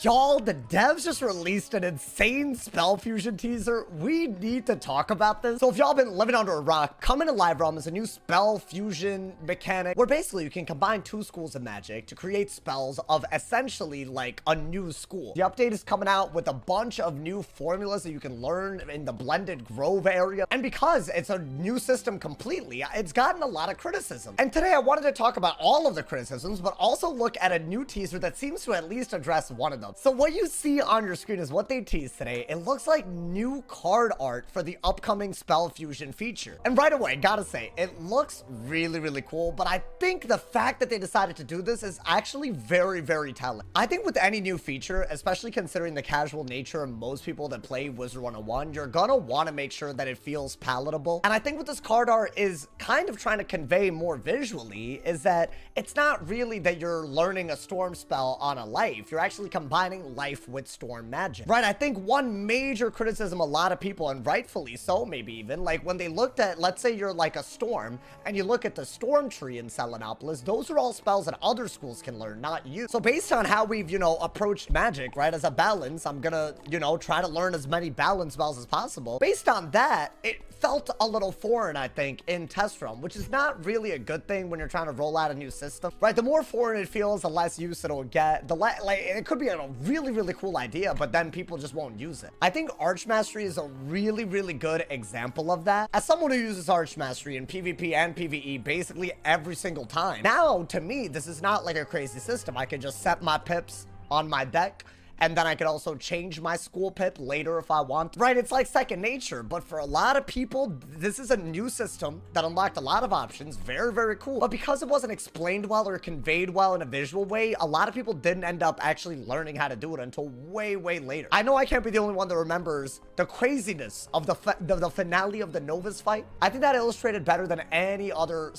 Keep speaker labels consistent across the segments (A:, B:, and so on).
A: Y'all, the devs just released an insane spell fusion teaser. We need to talk about this. So if y'all been living under a rock, coming to Live Realm is a new spell fusion mechanic where basically you can combine two schools of magic to create spells of essentially like a new school. The update is coming out with a bunch of new formulas that you can learn in the Blended Grove area. And because it's a new system completely, it's gotten a lot of criticism. And today I wanted to talk about all of the criticisms, but also look at a new teaser that seems to at least address one of them. So what you see on your screen is what they teased today. It looks like new card art for the upcoming spell fusion feature. And right away, gotta say, it looks really, really cool, but I think the fact that they decided to do this is actually very, very telling. I think with any new feature, especially considering the casual nature of most people that play Wizard101, you're gonna want to make sure that it feels palatable. And I think what this card art is kind of trying to convey more visually is that it's not really that you're learning a storm spell on a life. You're actually combining life with storm magic, right? I think one major criticism a lot of people, and rightfully so maybe even, like when they looked at, let's say you're like a storm and you look at the storm tree in Selenopolis, those are all spells that other schools can learn, not you. So based on how we've, approached magic, right, as a balance, I'm gonna, try to learn as many balance spells as possible. Based on that, it felt a little foreign, I think, in test realm, which is not really a good thing when you're trying to roll out a new system, right? The more foreign it feels, the less use it'll get. It could be a really, really cool idea, but then people just won't use it. I think Arch Mastery is a really, really good example of that. As someone who uses Arch Mastery in PvP and PvE basically every single time, now to me, this is not like a crazy system. I can just set my pips on my deck, and then I could also change my school pip later if I want. Right, it's like second nature, but for a lot of people, this is a new system that unlocked a lot of options. Very, very cool. But because it wasn't explained well or conveyed well in a visual way, a lot of people didn't end up actually learning how to do it until way, way later. I know I can't be the only one that remembers the craziness of the finale of the Novus fight. I think that illustrated better than any other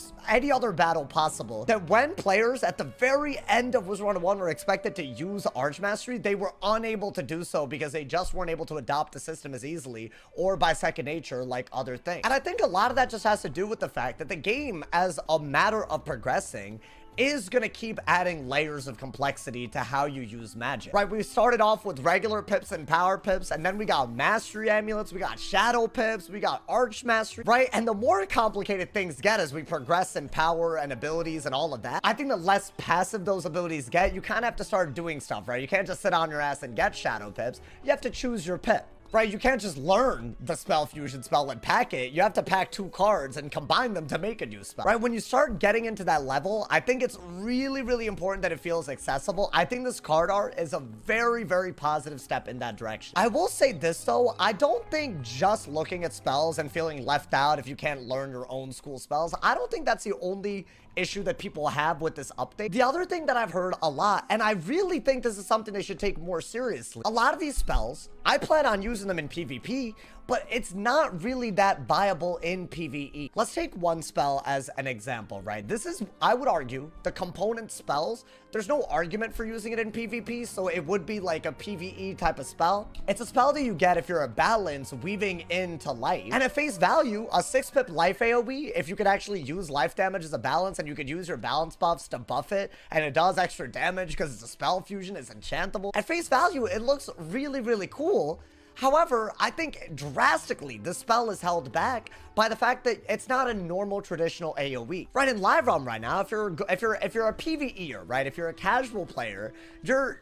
A: battle possible. That when players at the very end of Wizard101 were expected to use Arch Mastery, they were unable to do so because they just weren't able to adopt the system as easily or by second nature like other things. And I think a lot of that just has to do with the fact that the game, as a matter of progressing, is gonna keep adding layers of complexity to how you use magic, right? We started off with regular pips and power pips, and then we got mastery amulets, we got shadow pips, we got arch mastery, right? And the more complicated things get as we progress in power and abilities and all of that, I think the less passive those abilities get, you kind of have to start doing stuff, right? You can't just sit on your ass and get shadow pips. You have to choose your pip. Right, you can't just learn the spell fusion spell and pack it. You have to pack two cards and combine them to make a new spell. Right, when you start getting into that level, I think it's really, really important that it feels accessible. I think this card art is a very, very positive step in that direction. I will say this though, I don't think just looking at spells and feeling left out if you can't learn your own school spells, I don't think that's the only issue that people have with this update. The other thing that I've heard a lot, and I really think this is something they should take more seriously, a lot of these spells, I plan on using them in PvP, but it's not really that viable in PvE. Let's take one spell as an example, right? This is, I would argue, the component spells, there's no argument for using it in PvP, so it would be like a PvE type of spell. It's a spell that you get if you're a balance weaving into life. And at face value, a 6-pip life AoE, if you could actually use life damage as a balance and you could use your balance buffs to buff it, and it does extra damage because it's a spell fusion, it's enchantable. At face value, it looks really, really cool. However, I think drastically the spell is held back by the fact that it's not a normal traditional AoE. Right, in Live Realm right now, if you're a PvEer, right, if you're a casual player, your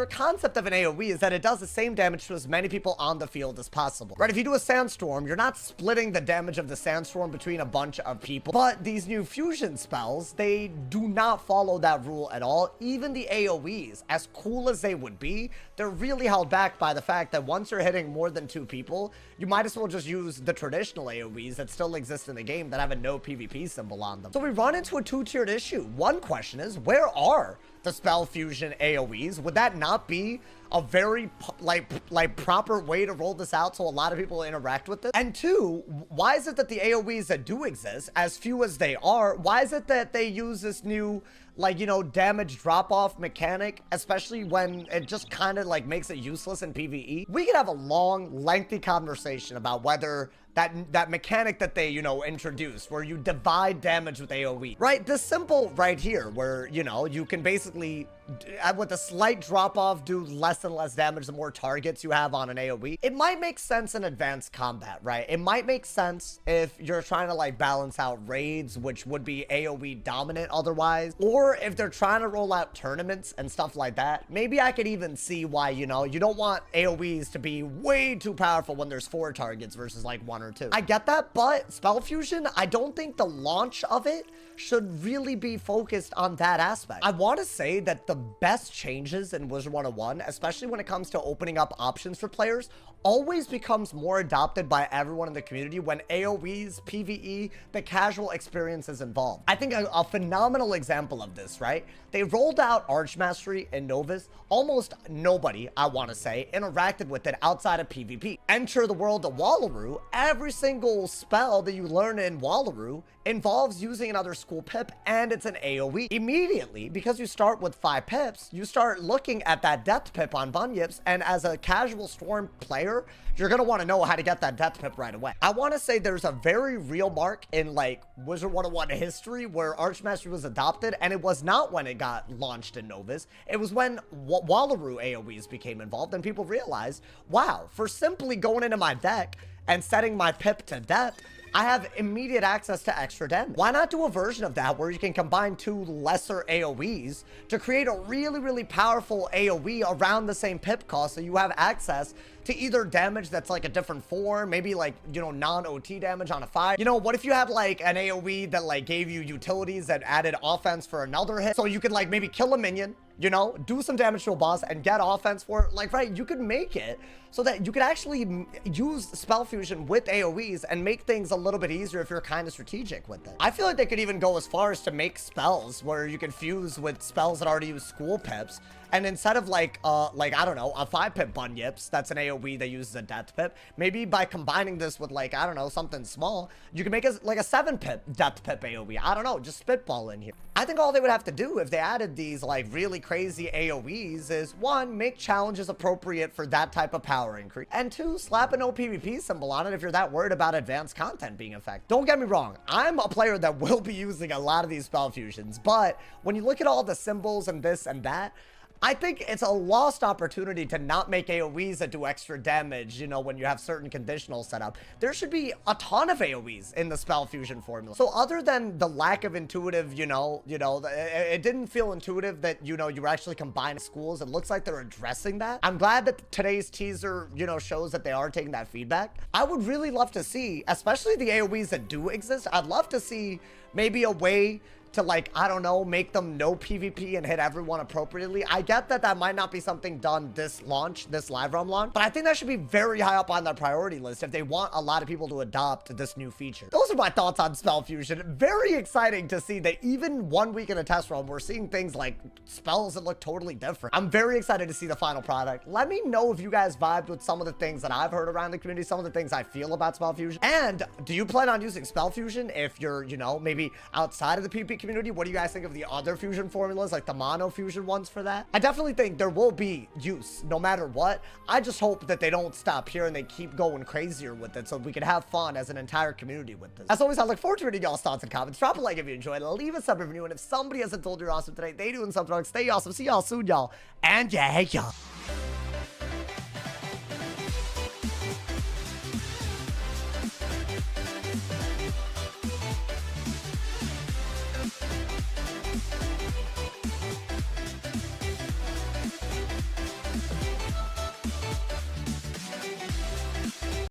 A: concept of an AoE is that it does the same damage to as many people on the field as possible. Right, if you do a sandstorm, you're not splitting the damage of the sandstorm between a bunch of people. But these new fusion spells, they do not follow that rule at all. Even the AoEs, as cool as they would be, they're really held back by the fact that once you're hitting more than 2 people, you might as well just use the traditional AoEs that still exist in the game that have a no PvP symbol on them. So we run into a two-tiered issue. One question is, where are the spell fusion AoEs? Would that not be a very like proper way to roll this out so a lot of people interact with it? And two, why is it that the AoEs that do exist, as few as they are, why is it that they use this new damage drop-off mechanic, especially when it just kind of makes it useless in PvE? We could have a long, lengthy conversation about whether that mechanic that they, introduced, where you divide damage with AoE, right? This simple right here, where, you can basically with a slight drop off, do less and less damage the more targets you have on an AoE. It might make sense in advanced combat, right? It might make sense if you're trying to like balance out raids, which would be AoE dominant otherwise, or if they're trying to roll out tournaments and stuff like that. Maybe I could even see why, you know, you don't want AoEs to be way too powerful when there's 4 targets versus like 1 or 2. I get that, but Spell Fusion, I don't think the launch of it should really be focused on that aspect. I want to say that the best changes in Wizard101, especially when it comes to opening up options for players, always becomes more adopted by everyone in the community when AoEs, PvE, the casual experience is involved. I think a phenomenal example of this, right? They rolled out Archmastery in Novus. Almost nobody, I want to say, interacted with it outside of PvP. Enter the world of Wallaroo. Every single spell that you learn in Wallaroo involves using another school pip, and it's an AoE. Immediately, because you start with 5 pips, you start looking at that death pip on Bunyips, and as a casual Storm player, you're gonna want to know how to get that death pip right away. I want to say there's a very real mark in like Wizard101 history where Archmastery was adopted, and it was not when it got launched in Novus. It was when Wallaroo AoEs became involved, and people realized, wow, for simply going into my deck and setting my pip to death, I have immediate access to extra damage. Why not do a version of that where you can combine 2 lesser AoEs to create a really, really powerful AoE around the same pip cost, so you have access to either damage that's like a different form, maybe like, you know, non-OT damage on a 5. You know, what if you had like an AoE that like gave you utilities that added offense for another hit? So you could like maybe kill a minion, you know, do some damage to a boss and get offense for it. Like, right, you could make it so that you could actually use Spell Fusion with AoEs and make things a little bit easier if you're kind of strategic with it. I feel like they could even go as far as to make spells where you can fuse with spells that already use school pips. And instead of like, I don't know, a 5-pip Bunyips, that's an AoE that uses a death pip, maybe by combining this with like, I don't know, something small, you can make it like a 7-pip death pip AoE. I don't know, just spitball in here. I think all they would have to do if they added these like really crazy AoEs is 1, make challenges appropriate for that type of power increase, and 2, slap a no PvP symbol on it if you're that worried about advanced content being effective. Don't get me wrong, I'm a player that will be using a lot of these spell fusions, but when you look at all the symbols and this and that, I think it's a lost opportunity to not make AoEs that do extra damage, you know, when you have certain conditionals set up. There should be a ton of AoEs in the Spell Fusion formula. So other than the lack of intuitive, it didn't feel intuitive that, you know, you were actually combining schools. It looks like they're addressing that. I'm glad that today's teaser, you know, shows that they are taking that feedback. I would really love to see, especially the AoEs that do exist, I'd love to see maybe a way to like, I don't know, make them no PvP and hit everyone appropriately. I get that that might not be something done this launch, this live realm launch, but I think that should be very high up on their priority list if they want a lot of people to adopt this new feature. Those are my thoughts on Spell Fusion. Very exciting to see that even 1 week in a test realm, we're seeing things like spells that look totally different. I'm very excited to see the final product. Let me know if you guys vibed with some of the things that I've heard around the community, some of the things I feel about Spell Fusion. And do you plan on using Spell Fusion if you're, you know, maybe outside of the PvP community? What do you guys think of the other fusion formulas, like the mono fusion ones for that? I definitely think there will be use no matter what. I just hope that they don't stop here and they keep going crazier with it so we can have fun as an entire community with this. As always, I look forward to reading y'all's thoughts and comments. Drop a like if you enjoyed. Leave a sub review, and if somebody hasn't told you you're awesome today, they do in something wrong. Stay awesome. See y'all soon, y'all. And yeah, hey y'all.